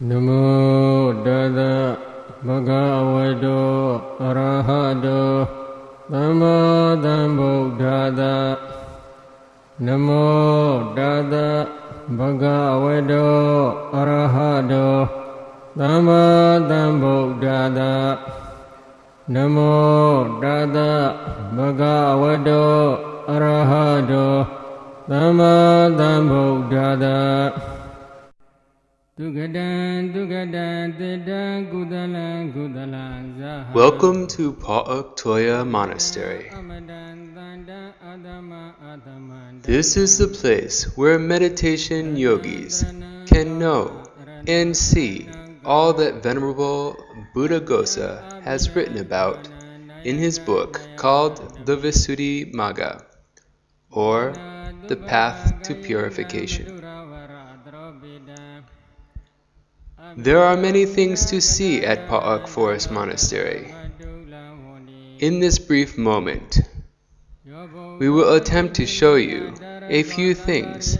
Namo Dada Bhagavato Arahato Dhamma Dhamma Namo Dada Bhagavato Arahato Dhamma Dhamma Namo Dada Bhagavato Arahato Dhamma Dhamma Welcome to Pa Auk Monastery. This is the place where meditation yogis can know and see all that Venerable Buddhaghosa has written about in his book called the Visuddhimagga, or the Path to Purification. There are many things to see at Pa Auk Forest Monastery. In this brief moment, we will attempt to show you a few things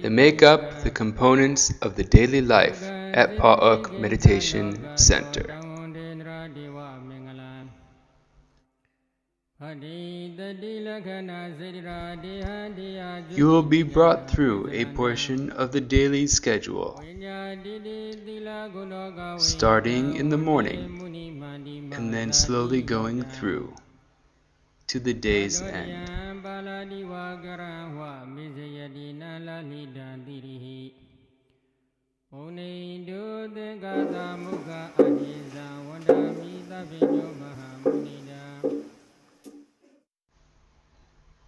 that make up the components of the daily life at Pa Auk Meditation Center. You will be brought through a portion of the daily schedule, starting in the morning and then slowly going through to the day's end.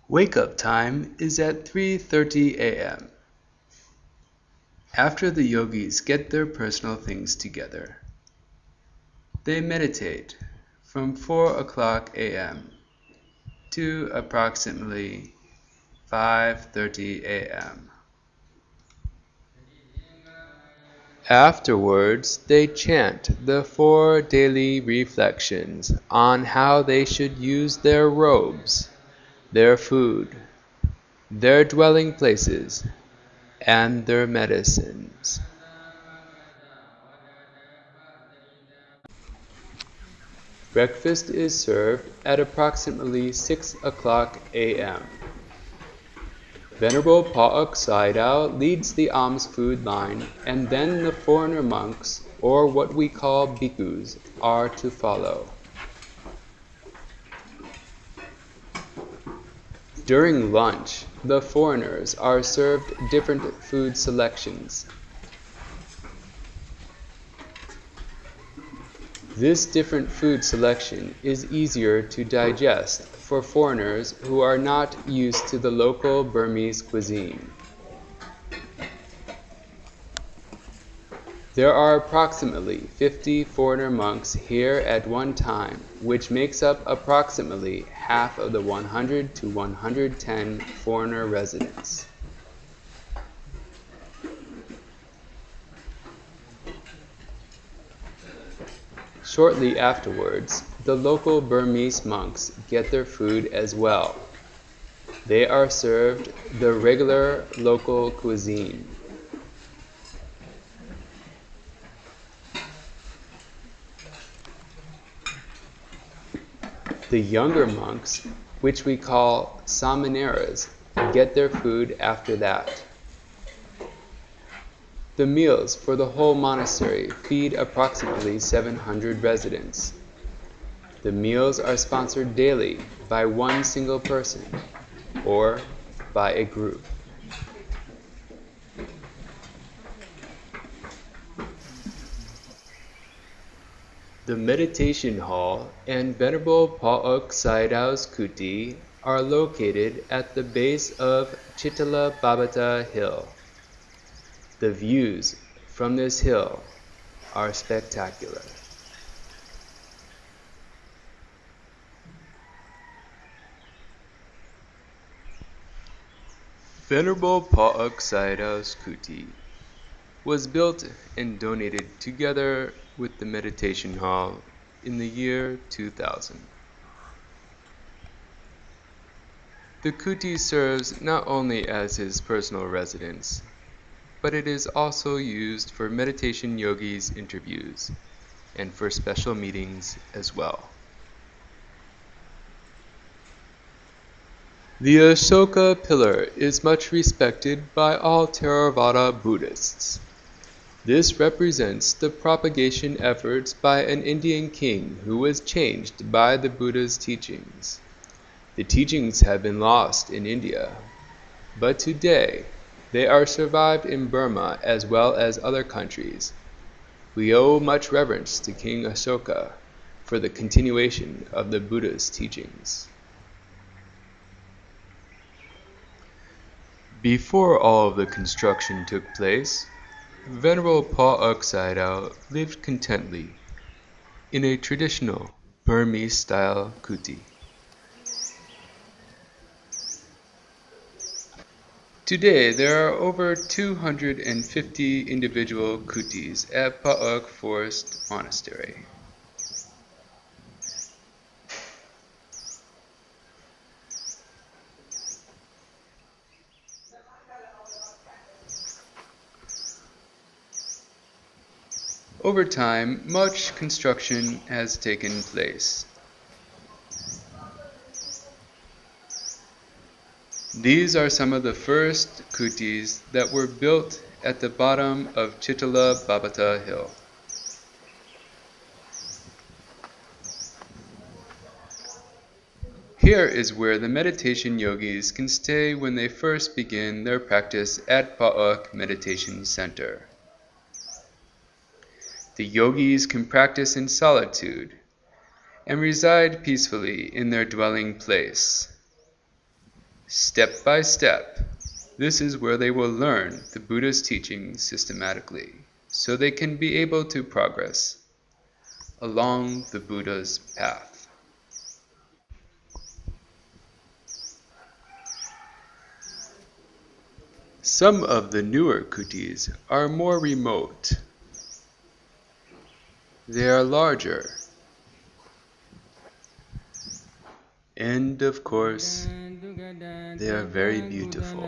Wake-up time is at 3:30 a.m. After the yogis get their personal things together, they meditate from 4 o'clock a.m. to approximately 5:30 a.m. Afterwards, they chant the 4 daily reflections on how they should use their robes, their food, their dwelling places, and their medicines. Breakfast is served at approximately 6 o'clock a.m. Venerable Pa Auk Sayadaw leads the alms food line, and then the foreigner monks, or what we call bhikkhus, are to follow. During lunch, the foreigners are served different food selections. This different food selection is easier to digest for foreigners who are not used to the local Burmese cuisine. There are approximately 50 foreigner monks here at one time, which makes up approximately half of the 100 to 110 foreigner residents. Shortly afterwards, the local Burmese monks get their food as well. They are served the regular local cuisine. The younger monks, which we call samaneras, get their food after that. The meals for the whole monastery feed approximately 700 residents. The meals are sponsored daily by one single person or by a group. The meditation hall and Venerable Pa Auk Sayadaw's kuti are located at the base of Chittalabhabata Hill. The views from this hill are spectacular. Venerable Pa Auk Sayadaw's kuti was built and donated together with the meditation hall in the year 2000. The kuti serves not only as his personal residence, but it is also used for meditation yogis interviews and for special meetings as well. The Ashoka Pillar is much respected by all Theravada Buddhists. This represents the propagation efforts by an Indian king who was changed by the Buddha's teachings. The teachings have been lost in India, but today they are survived in Burma as well as other countries. We owe much reverence to King Ashoka for the continuation of the Buddha's teachings. Before all of the construction took place, Venerable Pa Auk Sayadaw lived contently in a traditional Burmese-style kuti. Today, there are over 250 individual kutis at Pa Auk Forest Monastery. Over time, much construction has taken place. These are some of the first kutis that were built at the bottom of Chitala Babata Hill. Here is where the meditation yogis can stay when they first begin their practice at Pa Auk Meditation Center. The yogis can practice in solitude and reside peacefully in their dwelling place. Step by step, this is where they will learn the Buddha's teachings systematically, so they can be able to progress along the Buddha's path. Some of the newer kutis are more remote. They are larger. And of course, they are very beautiful.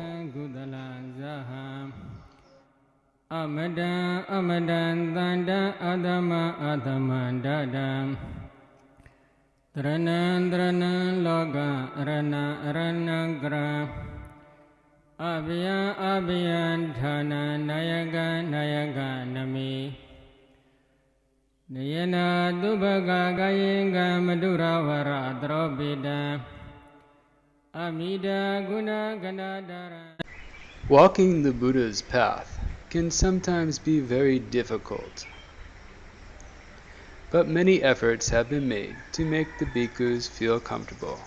Walking the Buddha's path can sometimes be very difficult, but many efforts have been made to make the bhikkhus feel comfortable.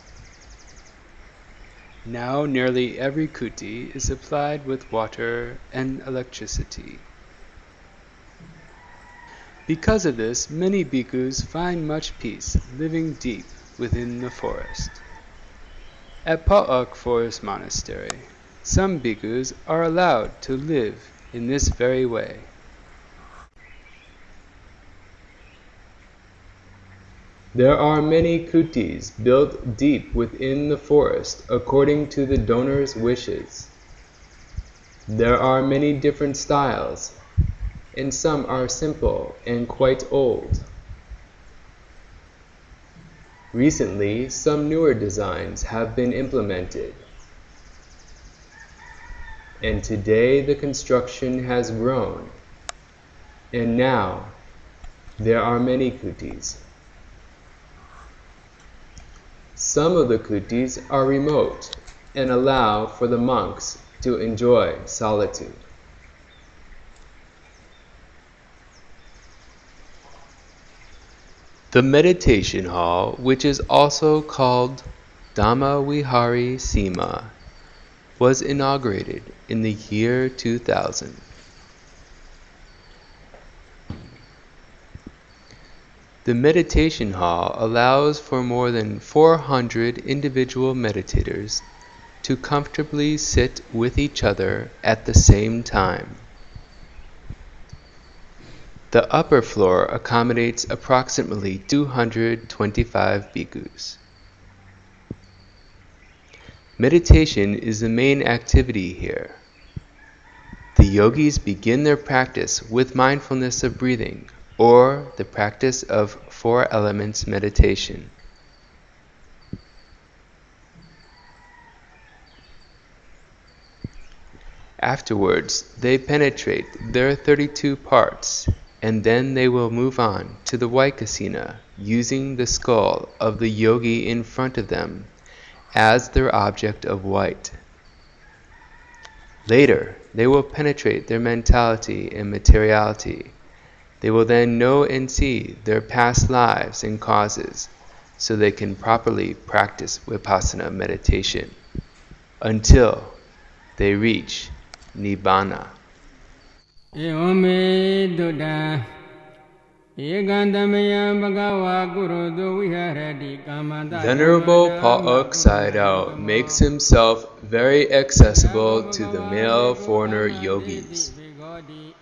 Now nearly every kuti is supplied with water and electricity. Because of this, many bhikkhus find much peace living deep within the forest. At Pa Auk Forest Monastery, some bhikkhus are allowed to live in this very way. There are many kutis built deep within the forest according to the donor's wishes. There are many different styles, and some are simple and quite old. Recently, some newer designs have been implemented, and today the construction has grown, and now there are many kutis. Some of the kutis are remote and allow for the monks to enjoy solitude. The meditation hall, which is also called Dhamma Vihari Sima, was inaugurated in the year 2000. The meditation hall allows for more than 400 individual meditators to comfortably sit with each other at the same time. The upper floor accommodates approximately 225 bhikkhus. Meditation is the main activity here. The yogis begin their practice with mindfulness of breathing, or the practice of four elements meditation. Afterwards, they penetrate their 32 parts, and then they will move on to the Vaikasina, using the skull of the yogi in front of them as their object of white. Later, they will penetrate their mentality and materiality. They will then know and see their past lives and causes, so they can properly practice vipassana meditation until they reach Nibbana. Venerable Pa Auk Sayadaw makes himself very accessible to the male foreigner yogis.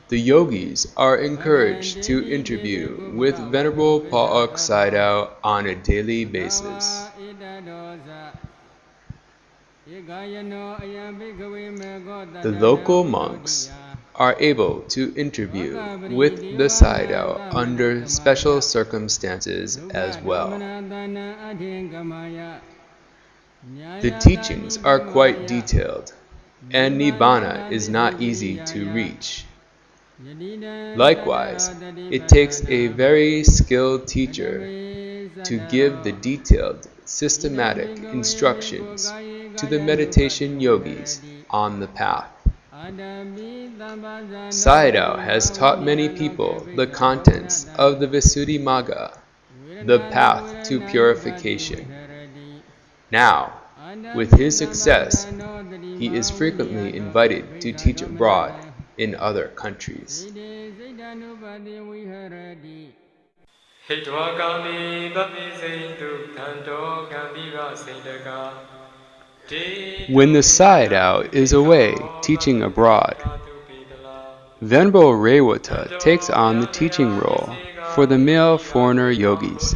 The yogis are encouraged to interview with Venerable Pa Auk Sayadaw on a daily basis. The local monks are able to interview with the Sayadaw under special circumstances as well. The teachings are quite detailed, and Nibbana is not easy to reach. Likewise, it takes a very skilled teacher to give the detailed, systematic instructions to the meditation yogis on the path. Sayadaw has taught many people the contents of the Visuddhimagga, the path to purification. Now, with his success, he is frequently invited to teach abroad in other countries. When the Sayadaw is away teaching abroad, Venerable Rewata takes on the teaching role for the male foreigner yogis.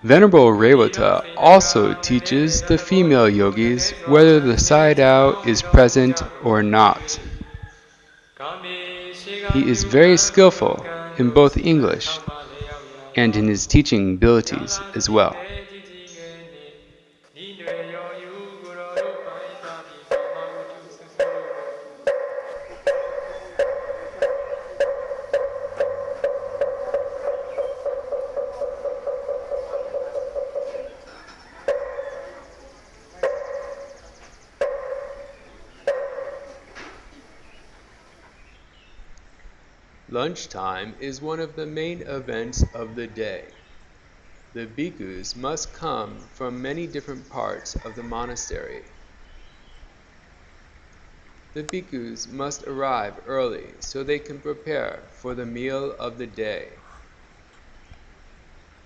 Venerable Rewata also teaches the female yogis whether the Sayadaw is present or not. He is very skillful in both English and in his teaching abilities as well. Lunchtime is one of the main events of the day. The bhikkhus must come from many different parts of the monastery. The bhikkhus must arrive early so they can prepare for the meal of the day.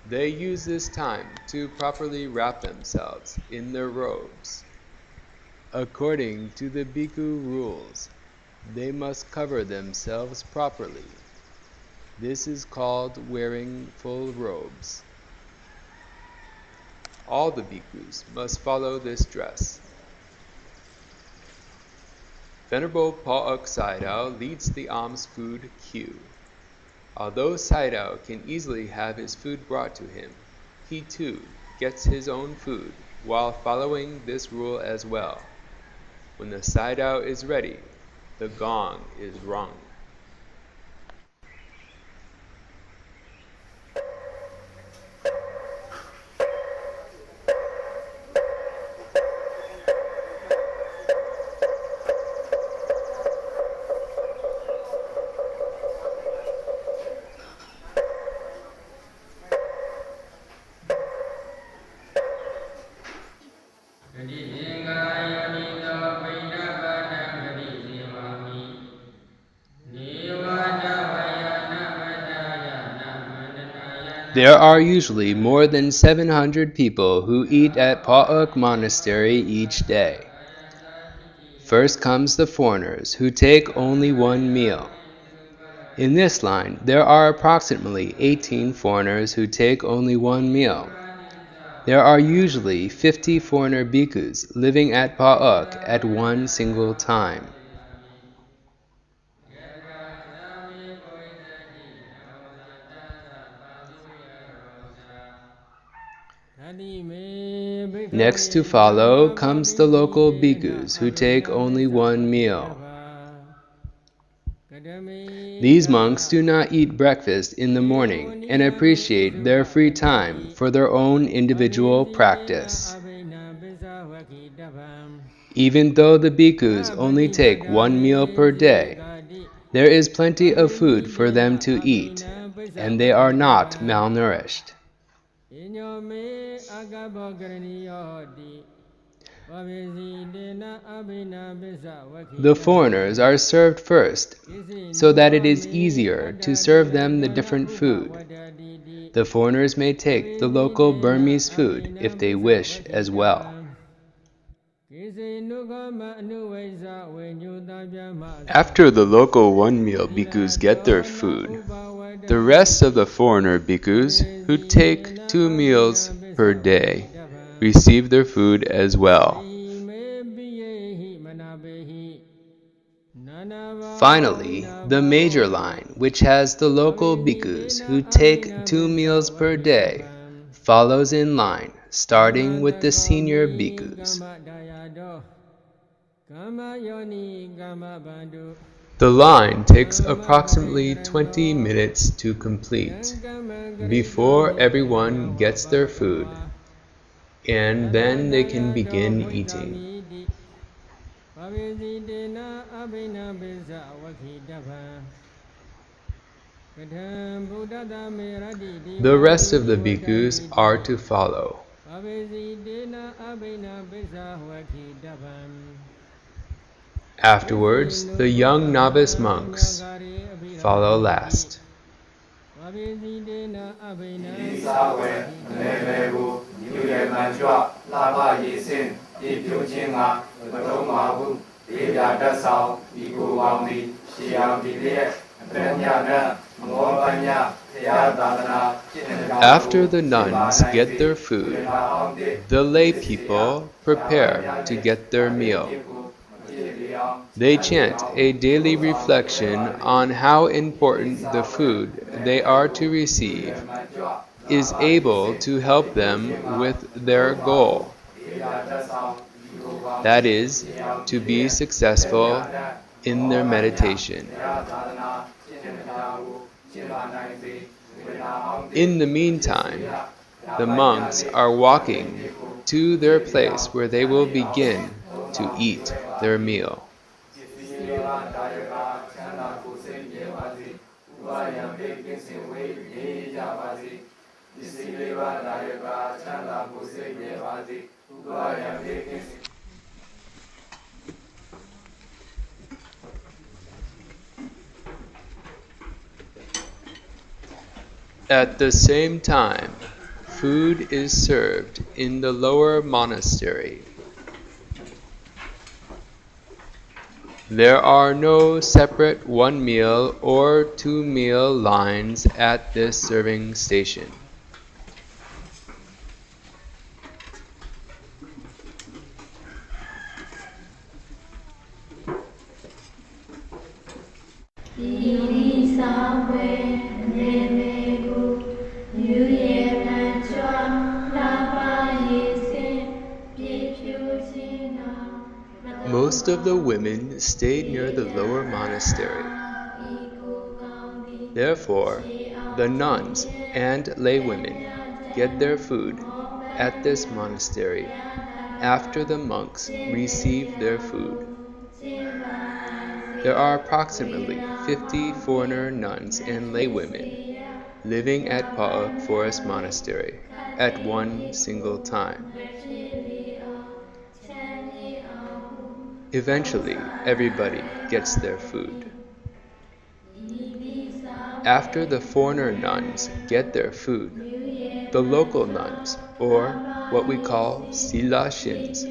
They use this time to properly wrap themselves in their robes. According to the bhikkhu rules, they must cover themselves properly. This is called wearing full robes. All the bhikkhus must follow this dress. Venerable Pa Auk Sayadaw leads the alms food queue. Although Sayadaw can easily have his food brought to him, he too gets his own food while following this rule as well. When the Sayadaw is ready, the gong is rung. There are usually more than 700 people who eat at Pa Auk Monastery each day. First comes the foreigners, who take only one meal. In this line, there are approximately 18 foreigners who take only one meal. There are usually 50 foreigner bhikkhus living at Pa Auk at one single time. Next to follow comes the local bhikkhus who take only one meal. These monks do not eat breakfast in the morning and appreciate their free time for their own individual practice. Even though the bhikkhus only take one meal per day, there is plenty of food for them to eat, and they are not malnourished. The foreigners are served first, so that it is easier to serve them the different food. The foreigners may take the local Burmese food if they wish as well. After the local one-meal bhikkhus get their food, the rest of the foreigner bhikkhus, who take 2 meals per day, receive their food as well. Finally, the major line, which has the local bhikkhus who take 2 meals per day, follows in line, starting with the senior bhikkhus. The line takes approximately 20 minutes to complete before everyone gets their food, and then they can begin eating. The rest of the bhikkhus are to follow. Afterwards, the young novice monks follow last. After the nuns get their food, the lay people prepare to get their meal. They chant a daily reflection on how important the food they are to receive is able to help them with their goal. That is, to be successful in their meditation. In the meantime, the monks are walking to their place where they will begin to eat their meal. At the same time, food is served in the lower monastery. There are no separate 1 meal or 2 meal lines at this serving station. Most of the women stayed near the lower monastery. Therefore, the nuns and laywomen get their food at this monastery after the monks receive their food. There are approximately 50 foreigner nuns and laywomen living at Pa Auk Forest Monastery at one single time. Eventually, everybody gets their food. After the foreigner nuns get their food, the local nuns, or what we call Sila Shins,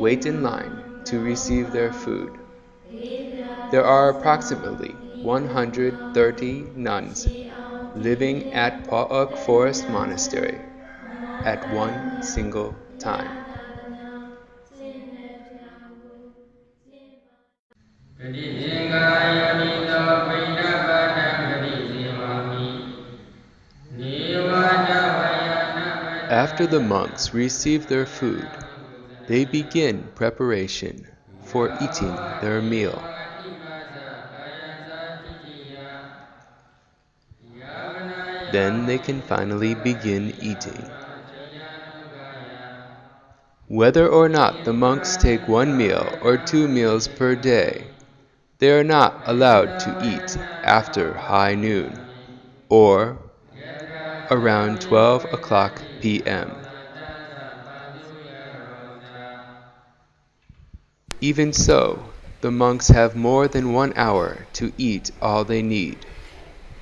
wait in line to receive their food. There are approximately 130 nuns living at Pa Auk Forest Monastery at one single time. After the monks receive their food, they begin preparation for eating their meal. Then they can finally begin eating. Whether or not the monks take 1 meal or 2 meals per day, they are not allowed to eat after high noon or around 12 o'clock p.m. Even so, the monks have more than 1 hour to eat all they need,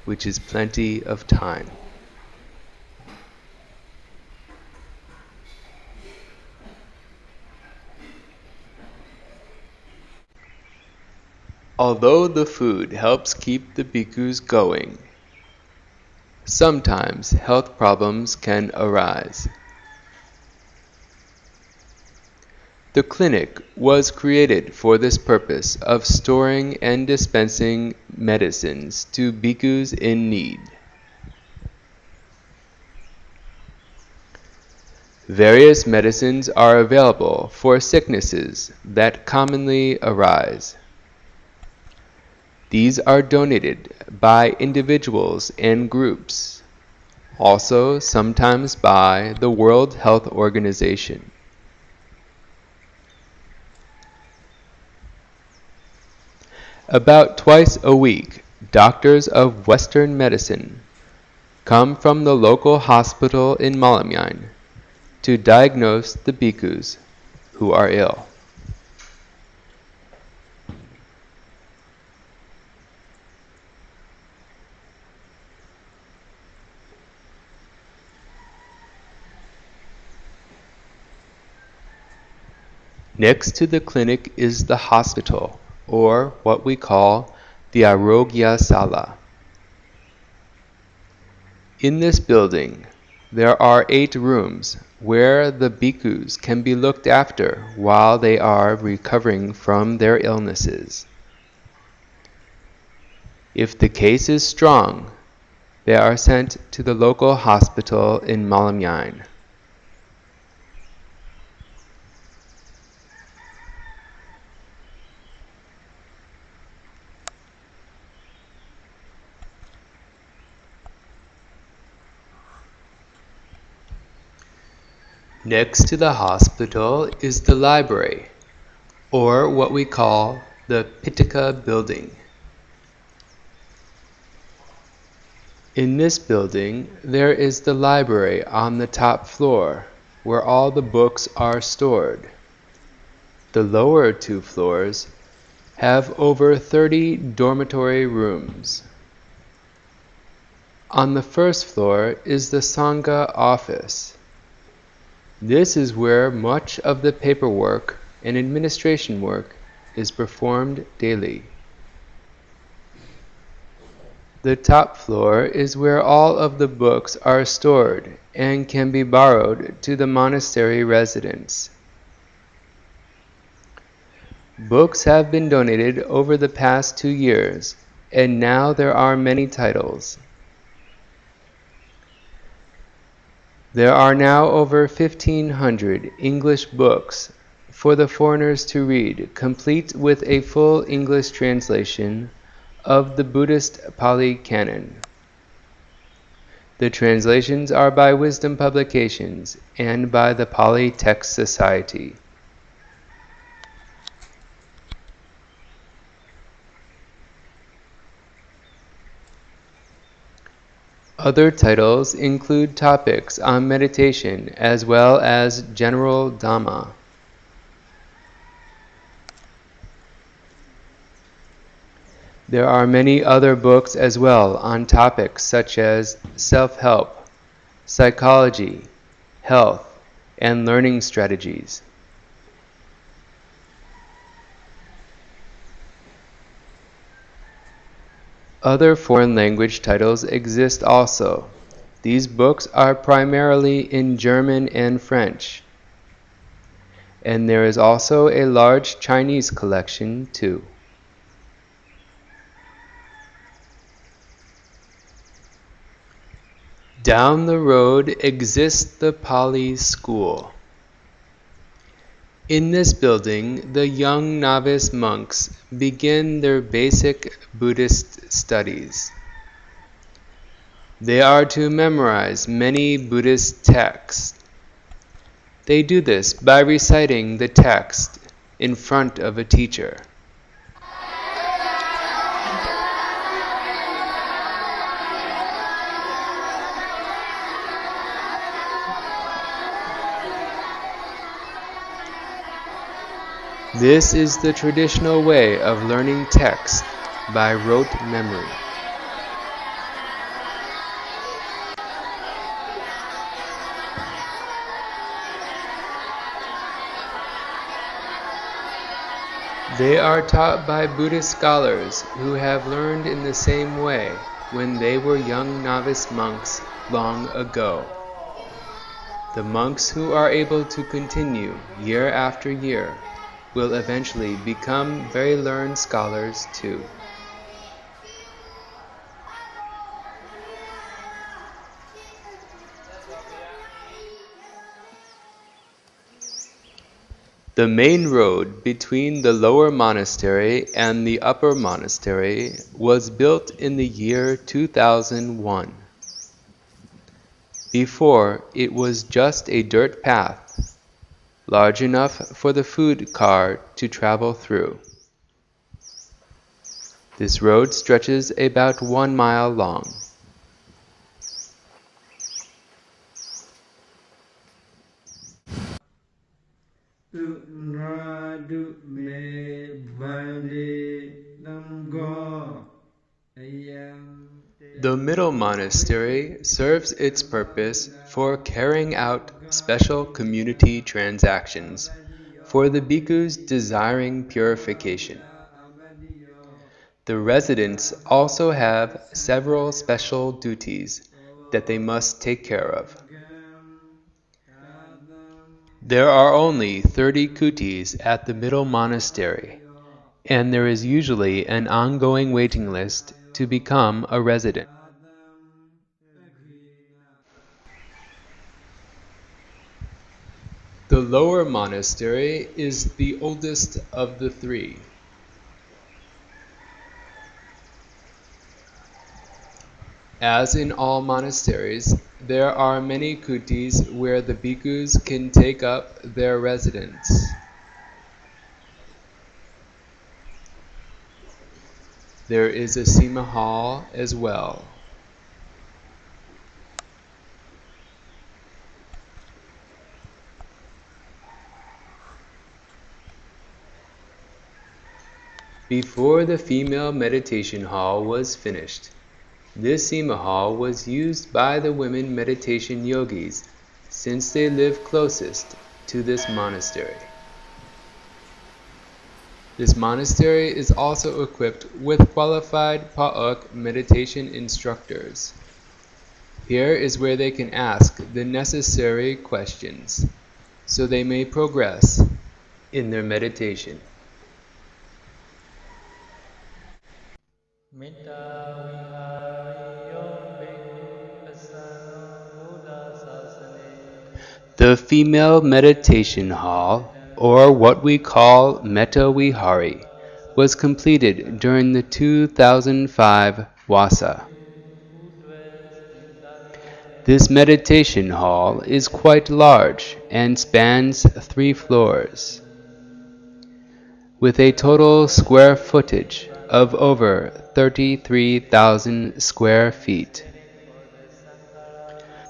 which is plenty of time. Although the food helps keep the bhikkhus going, sometimes health problems can arise. The clinic was created for this purpose of storing and dispensing medicines to bhikkhus in need. Various medicines are available for sicknesses that commonly arise. These are donated by individuals and groups, also sometimes by the World Health Organization. About twice a week, doctors of Western medicine come from the local hospital in Malamyan to diagnose the bhikkhus who are ill. Next to the clinic is the hospital, or what we call the Arogya Sala. In this building, there are 8 rooms where the bhikkhus can be looked after while they are recovering from their illnesses. If the case is strong, they are sent to the local hospital in Malamyan. Next to the hospital is the library, or what we call the Pitaka building. In this building, there is the library on the top floor, where all the books are stored. The lower 2 floors have over 30 dormitory rooms. On the first floor is the Sangha office. This is where much of the paperwork and administration work is performed daily. The top floor is where all of the books are stored and can be borrowed to the monastery residents. Books have been donated over the past 2 years, and now there are many titles. There are now over 1,500 English books for the foreigners to read, complete with a full English translation of the Buddhist Pali Canon. The translations are by Wisdom Publications and by the Pali Text Society. Other titles include topics on meditation as well as general Dhamma. There are many other books as well on topics such as self-help, psychology, health, and learning strategies. Other foreign language titles exist also. These books are primarily in German and French, and there is also a large Chinese collection too. Down the road exists the Pali School. In this building, the young novice monks begin their basic Buddhist studies. They are to memorize many Buddhist texts. They do this by reciting the text in front of a teacher. This is the traditional way of learning text by rote memory. They are taught by Buddhist scholars who have learned in the same way when they were young novice monks long ago. The monks who are able to continue year after year will eventually become very learned scholars too. The main road between the lower monastery and the upper monastery was built in the year 2001. Before, it was just a dirt path, large enough for the food car to travel through. This road stretches about 1 mile long. The middle monastery serves its purpose for carrying out special community transactions for the bhikkhus desiring purification. The residents also have several special duties that they must take care of. There are only 30 kutis at the middle monastery, and there is usually an ongoing waiting list to become a resident. The lower monastery is the oldest of the three. As in all monasteries, there are many kutis where the bhikkhus can take up their residence. There is a Sima hall as well. Before the female meditation hall was finished, this Sima hall was used by the women meditation yogis since they live closest to this monastery. This monastery is also equipped with qualified Pa Auk meditation instructors. Here is where they can ask the necessary questions so they may progress in their meditation. The female meditation hall, or what we call Metta Vihari, was completed during the 2005 Vasa. This meditation hall is quite large and spans 3 floors, with a total square footage of over 33,000 square feet.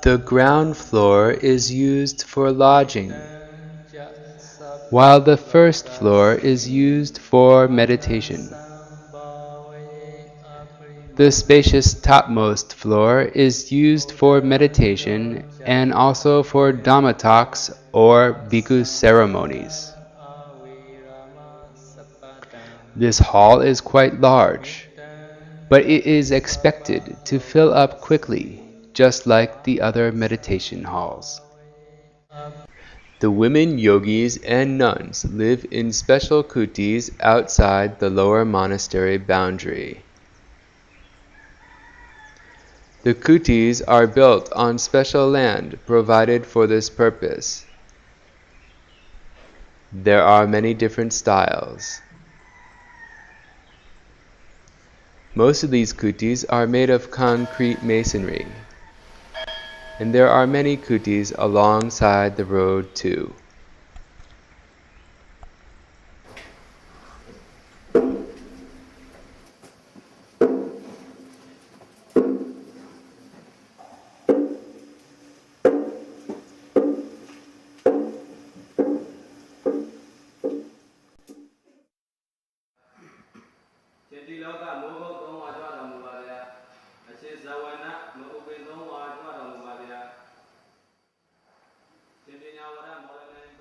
The ground floor is used for lodging, while the first floor is used for meditation. The spacious topmost floor is used for meditation and also for Dhamma talks or bhikkhu ceremonies. This hall is quite large, but it is expected to fill up quickly just like the other meditation halls. The women yogis and nuns live in special kutis outside the lower monastery boundary. The kutis are built on special land provided for this purpose. There are many different styles. Most of these kutis are made of concrete masonry, and there are many kutis alongside the road too.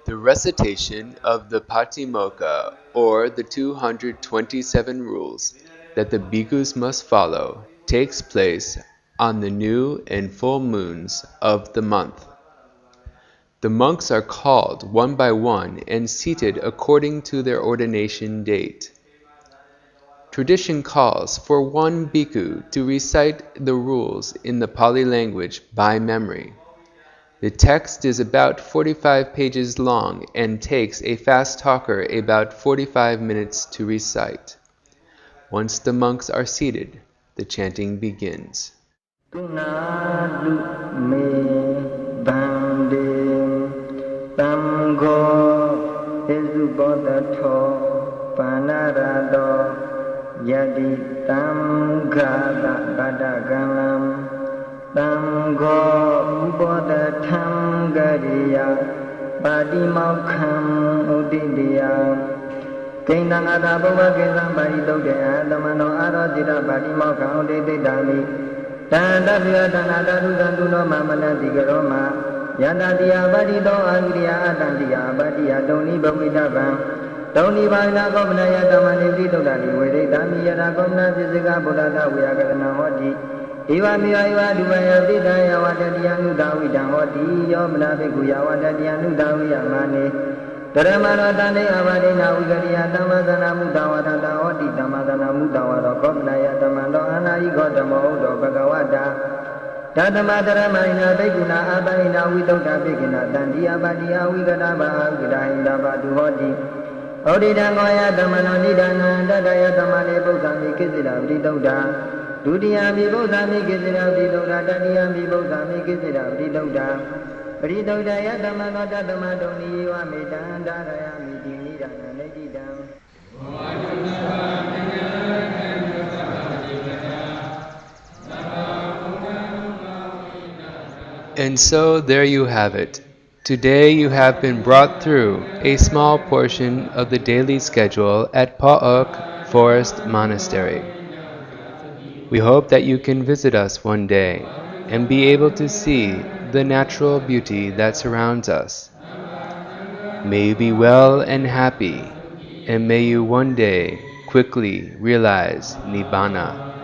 The recitation of the Patimokkha, or the 227 rules that the bhikkhus must follow, takes place on the new and full moons of the month. The monks are called one by one and seated according to their ordination date. Tradition calls for one bhikkhu to recite the rules in the Pali language by memory. The text is about 45 pages long and takes a fast talker about 45 minutes to recite. Once the monks are seated, the chanting begins. Tango Ubodatam Gariya Padimokkam Udidiya Kainangada Bhavagizam Baridodaya Damano Arodira Padimokkam Udididami Tandavya Tanadaru Danduno Mamana Digaroma Yadadiya Badido Agriya Adandiya Badiya Doni Bhavidabam Doni Bhavina Govnaya Damani Vidodali Vedami Yada Govna Jizika Buddha Vyagadana Hoti Iwa miwa iwa duvaya didaya wadadiyanu dawidan hoti yomna bhikkuya wadadiyanu dawiyamani Dharamana dane avadina vigariya tamadana mudawatata hoti tamadana mudawata kopnaya tamando anayi gotamo udo bhagavata Tatama dharamaina bhikkhuna abayina vidodha bhikkhina tandiya badiya vigadaba agidahina badu hoti Odhidangoya tamano nidana dadaya tamane buddhami kisira vidodha Dudiyami Bodhami Kisira Vidodha Dadiyami Bodhami Kisira Vidodha Vidodha Yadama Dadama Doni Wamidan Darayami Dinidana Nedidam And so there you have it. Today you have been brought through a small portion of the daily schedule at Pa Auk Forest Monastery. We hope that you can visit us one day and be able to see the natural beauty that surrounds us. May you be well and happy, and may you one day quickly realize Nibbana.